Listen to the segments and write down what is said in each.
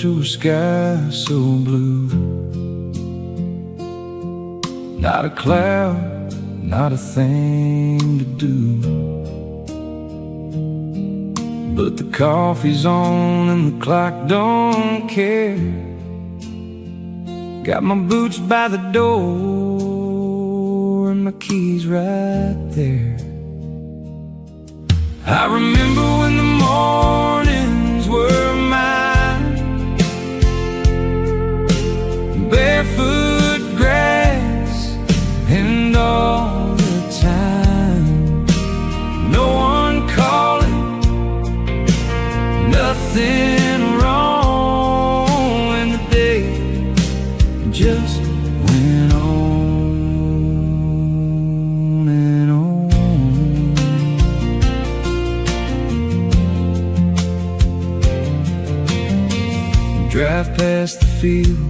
to a sky so blue. Not a cloud, not a thing to do, but the coffee's on and the clock don't care. Got my boots by the door and my keys right there. I remember when the mornings were mine, barefoot grass and all the time. No one calling, nothing wrong, and the day just went on and on. Drive past the field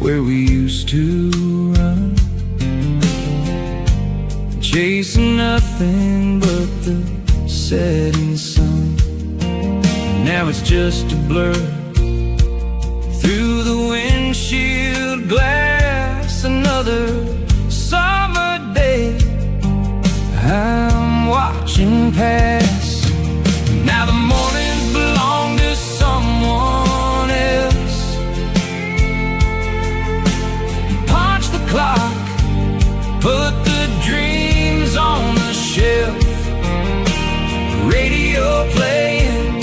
where we used to run, chasing nothing but the setting sun. Now it's just a blur through the windshield glass. Another summer day I'm watching pass. Now the mornings belong to someone else. Punch the clock, put the dreams on the shelf. Radio playing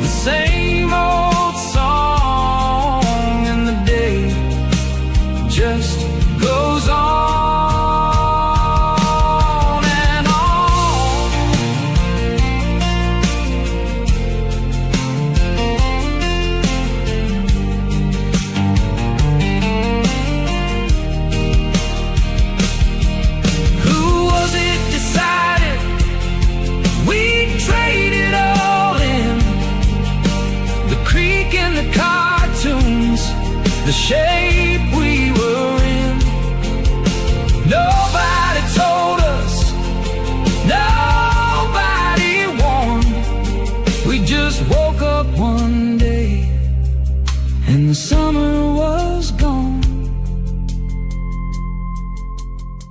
the same old song, and the day just goes on and on. Who was it decided we'd trade it all in? The creek and the cartoons, the shape we were in. Nobody told us, nobody warned. We just woke up one day and the summer was gone.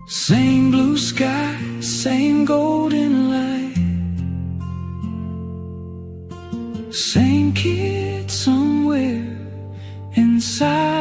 Same blue sky, same golden light, same kid somewhere inside